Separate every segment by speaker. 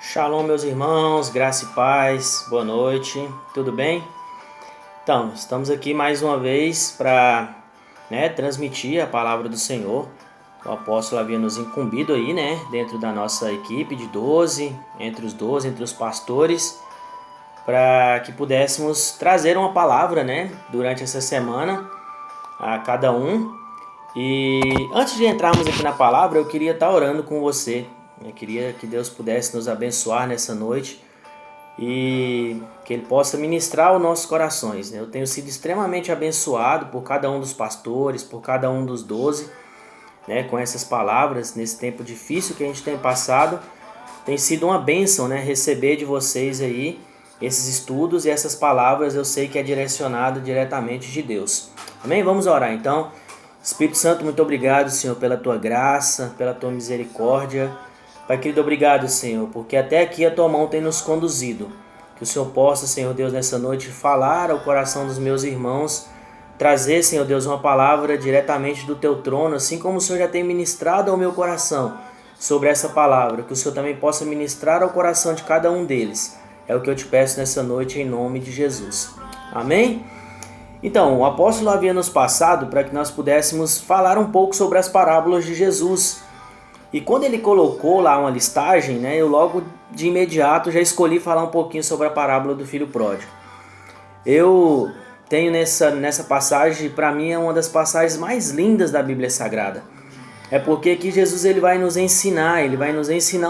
Speaker 1: Shalom, meus irmãos, graça e paz, boa noite, tudo bem? Então, estamos aqui mais uma vez para transmitir a palavra do Senhor. O apóstolo havia nos incumbido aí, dentro da nossa equipe de 12, entre os pastores, para que pudéssemos trazer uma palavra, durante essa semana a cada um. E antes de entrarmos aqui na palavra, eu queria estar orando com você. Eu queria que Deus pudesse nos abençoar nessa noite e que Ele possa ministrar os nossos corações. Eu tenho sido extremamente abençoado por cada um dos pastores, por cada um dos 12, com essas palavras, nesse tempo difícil que a gente tem passado. Tem sido uma bênção, receber de vocês aí esses estudos e essas palavras. Eu sei que é direcionado diretamente de Deus. Amém? Vamos orar então. Espírito Santo, muito obrigado, Senhor, pela Tua graça, pela Tua misericórdia. Pai querido, obrigado, Senhor, porque até aqui a Tua mão tem nos conduzido. Que o Senhor possa, Senhor Deus, nessa noite falar ao coração dos meus irmãos, trazer, Senhor Deus, uma palavra diretamente do Teu trono, assim como o Senhor já tem ministrado ao meu coração sobre essa palavra, que o Senhor também possa ministrar ao coração de cada um deles. É o que eu te peço nessa noite, em nome de Jesus. Amém? Então, o apóstolo havia nos passado para que nós pudéssemos falar um pouco sobre as parábolas de Jesus. E quando ele colocou lá uma listagem, eu logo de imediato já escolhi falar um pouquinho sobre a parábola do filho pródigo. Eu tenho nessa passagem, para mim é uma das passagens mais lindas da Bíblia Sagrada. É porque aqui Jesus ele vai nos ensinar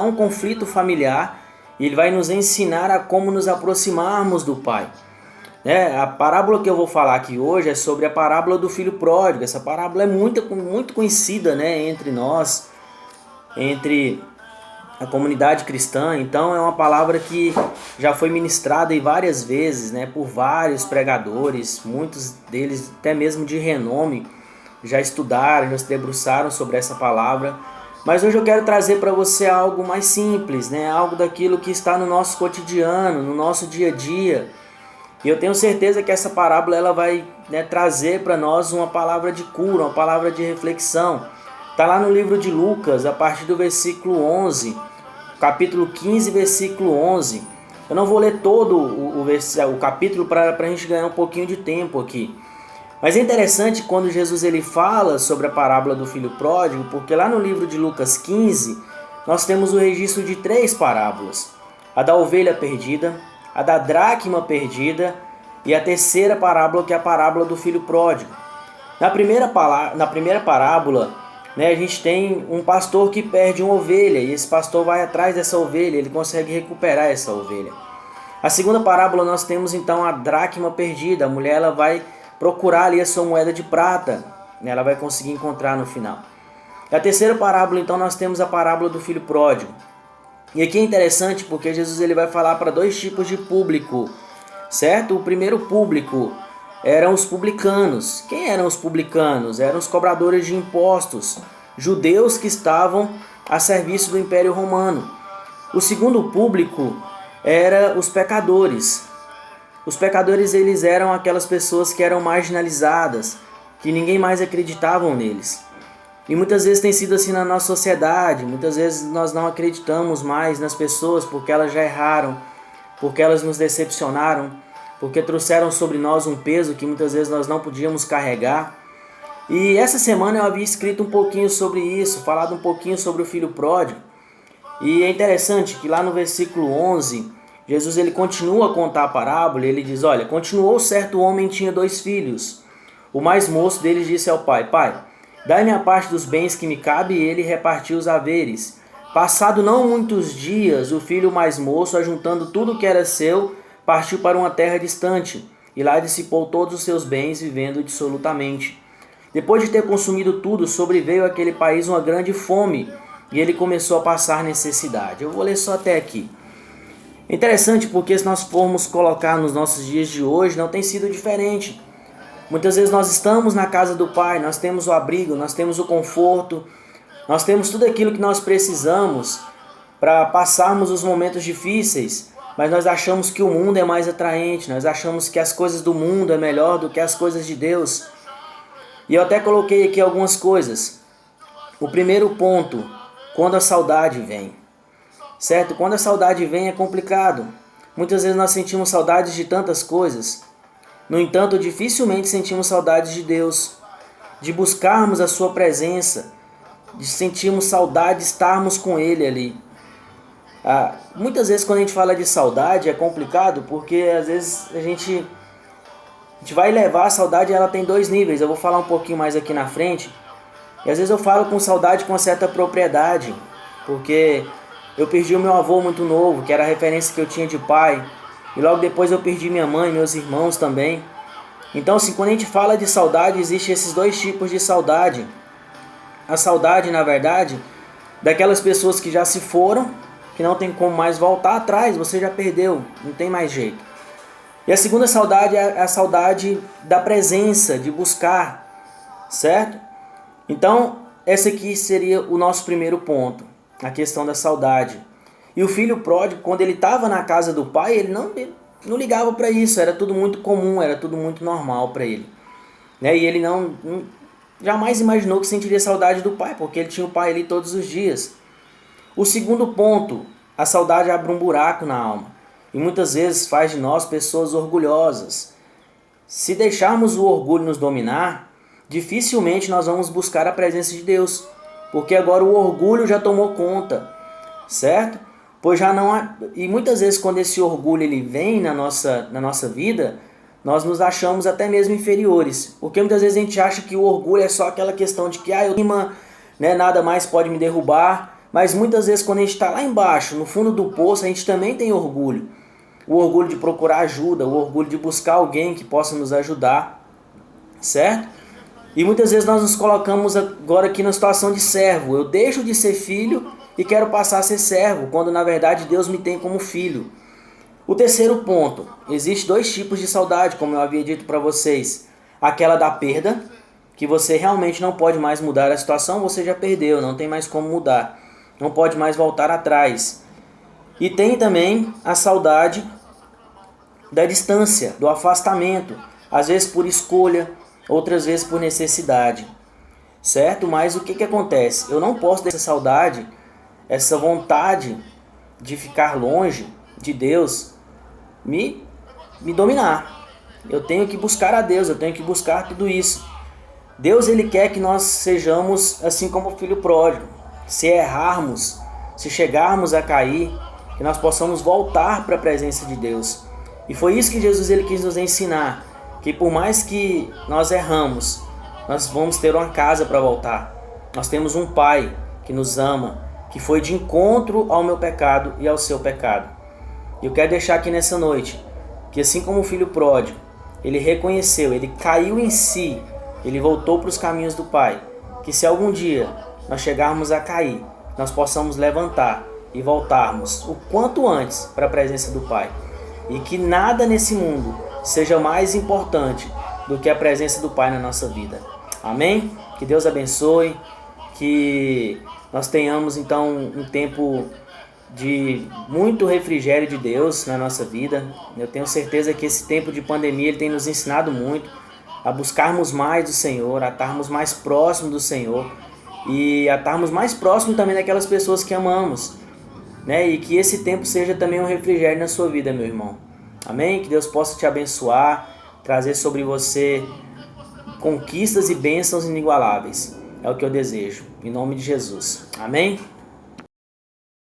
Speaker 1: um conflito familiar, e ele vai nos ensinar a como nos aproximarmos do Pai. A parábola que eu vou falar aqui hoje é sobre a parábola do filho pródigo. Essa parábola é muito conhecida entre nós, entre a comunidade cristã. Então é uma palavra que já foi ministrada aí várias vezes, por vários pregadores, muitos deles até mesmo de renome, já estudaram, já se debruçaram sobre essa palavra. Mas hoje eu quero trazer para você algo mais simples, algo daquilo que está no nosso cotidiano, no nosso dia a dia. E eu tenho certeza que essa parábola ela vai trazer para nós uma palavra de cura, uma palavra de reflexão. Está lá no livro de Lucas, a partir do versículo 11, capítulo 15, versículo 11. Eu não vou ler todo o capítulo para a gente ganhar um pouquinho de tempo aqui. Mas é interessante quando Jesus ele fala sobre a parábola do filho pródigo, porque lá no livro de Lucas 15, nós temos o registro de 3 parábolas. A da ovelha perdida, a da dracma perdida e a terceira parábola, que é a parábola do filho pródigo. Na primeira parábola, a gente tem um pastor que perde uma ovelha e esse pastor vai atrás dessa ovelha, ele consegue recuperar essa ovelha. A segunda parábola nós temos então a dracma perdida, a mulher ela vai procurar ali a sua moeda de prata, ela vai conseguir encontrar no final. E a terceira parábola então nós temos a parábola do filho pródigo. E aqui é interessante porque Jesus ele vai falar para 2 tipos de público, certo? O primeiro público eram os publicanos. Quem eram os publicanos? Eram os cobradores de impostos, judeus que estavam a serviço do Império Romano. O segundo público eram os pecadores. Os pecadores eles eram aquelas pessoas que eram marginalizadas, que ninguém mais acreditava neles. E muitas vezes tem sido assim na nossa sociedade, muitas vezes nós não acreditamos mais nas pessoas porque elas já erraram, porque elas nos decepcionaram, porque trouxeram sobre nós um peso que muitas vezes nós não podíamos carregar. E essa semana eu havia escrito um pouquinho sobre isso, falado um pouquinho sobre o filho pródigo. E é interessante que lá no versículo 11, Jesus ele continua a contar a parábola, ele diz, olha, continuou certo homem tinha 2 filhos. O mais moço deles disse ao pai, pai, dai-me a parte dos bens que me cabe, e ele repartiu os haveres. Passado não muitos dias, o filho mais moço, ajuntando tudo o que era seu, partiu para uma terra distante, e lá dissipou todos os seus bens, vivendo dissolutamente. Depois de ter consumido tudo, sobreveio àquele país uma grande fome, e ele começou a passar necessidade. Eu vou ler só até aqui. Interessante porque se nós formos colocar nos nossos dias de hoje, não tem sido diferente. Muitas vezes nós estamos na casa do Pai, nós temos o abrigo, nós temos o conforto, nós temos tudo aquilo que nós precisamos para passarmos os momentos difíceis, mas nós achamos que o mundo é mais atraente, nós achamos que as coisas do mundo é melhor do que as coisas de Deus. E eu até coloquei aqui algumas coisas. O primeiro ponto, quando a saudade vem. certo? Quando a saudade vem é complicado. Muitas vezes nós sentimos saudades de tantas coisas. No entanto, dificilmente sentimos saudades de Deus, de buscarmos a sua presença, de sentirmos saudade de estarmos com Ele ali. Muitas vezes quando a gente fala de saudade é complicado, porque às vezes a gente vai levar a saudade, ela tem dois níveis. Eu vou falar um pouquinho mais aqui na frente. E às vezes eu falo com saudade com uma certa propriedade, porque eu perdi o meu avô muito novo, que era a referência que eu tinha de pai. E logo depois eu perdi minha mãe, meus irmãos também. Então assim, quando a gente fala de saudade, existem esses dois tipos de saudade. A saudade, na verdade, daquelas pessoas que já se foram, que não tem como mais voltar atrás, você já perdeu, não tem mais jeito. E a segunda saudade é a saudade da presença, de buscar, certo? Então, esse aqui seria o nosso primeiro ponto, a questão da saudade. E o filho pródigo, quando ele estava na casa do pai, ele não ligava para isso, era tudo muito comum, era tudo muito normal para ele. Né? E ele jamais imaginou que sentiria saudade do pai, porque ele tinha o pai ali todos os dias. O segundo ponto, a saudade abre um buraco na alma e muitas vezes faz de nós pessoas orgulhosas. Se deixarmos o orgulho nos dominar, dificilmente nós vamos buscar a presença de Deus, porque agora o orgulho já tomou conta, certo? Pois já não há... E muitas vezes quando esse orgulho ele vem na nossa vida, nós nos achamos até mesmo inferiores, porque muitas vezes a gente acha que o orgulho é só aquela questão de que nada mais pode me derrubar. Mas muitas vezes quando a gente está lá embaixo, no fundo do poço, a gente também tem orgulho. O orgulho de procurar ajuda, o orgulho de buscar alguém que possa nos ajudar, certo? E muitas vezes nós nos colocamos agora aqui na situação de servo. Eu deixo de ser filho e quero passar a ser servo, quando na verdade Deus me tem como filho. O terceiro ponto, existe dois tipos de saudade, como eu havia dito para vocês. Aquela da perda, que você realmente não pode mais mudar a situação, você já perdeu, não tem mais como mudar. Não pode mais voltar atrás. E tem também a saudade da distância, do afastamento. Às vezes por escolha, outras vezes por necessidade. Certo? Mas o que acontece? Eu não posso deixar essa saudade, essa vontade de ficar longe de Deus, me dominar. Eu tenho que buscar a Deus, eu tenho que buscar tudo isso. Deus ele quer que nós sejamos assim como o filho pródigo. Se errarmos, se chegarmos a cair, que nós possamos voltar para a presença de Deus. E foi isso que Jesus ele quis nos ensinar, que por mais que nós erramos, nós vamos ter uma casa para voltar. Nós temos um Pai que nos ama, que foi de encontro ao meu pecado e ao seu pecado. E eu quero deixar aqui nessa noite, que assim como o filho pródigo, ele reconheceu, ele caiu em si, ele voltou para os caminhos do Pai, que se algum dia nós chegarmos a cair, nós possamos levantar e voltarmos o quanto antes para a presença do Pai. E que nada nesse mundo seja mais importante do que a presença do Pai na nossa vida. Amém? Que Deus abençoe, que nós tenhamos então um tempo de muito refrigério de Deus na nossa vida. Eu tenho certeza que esse tempo de pandemia ele tem nos ensinado muito a buscarmos mais do Senhor, a estarmos mais próximos do Senhor e a estarmos mais próximos também daquelas pessoas que amamos, né? E que esse tempo seja também um refrigério na sua vida, meu irmão. Amém? Que Deus possa te abençoar, trazer sobre você conquistas e bênçãos inigualáveis. É o que eu desejo, em nome de Jesus. Amém?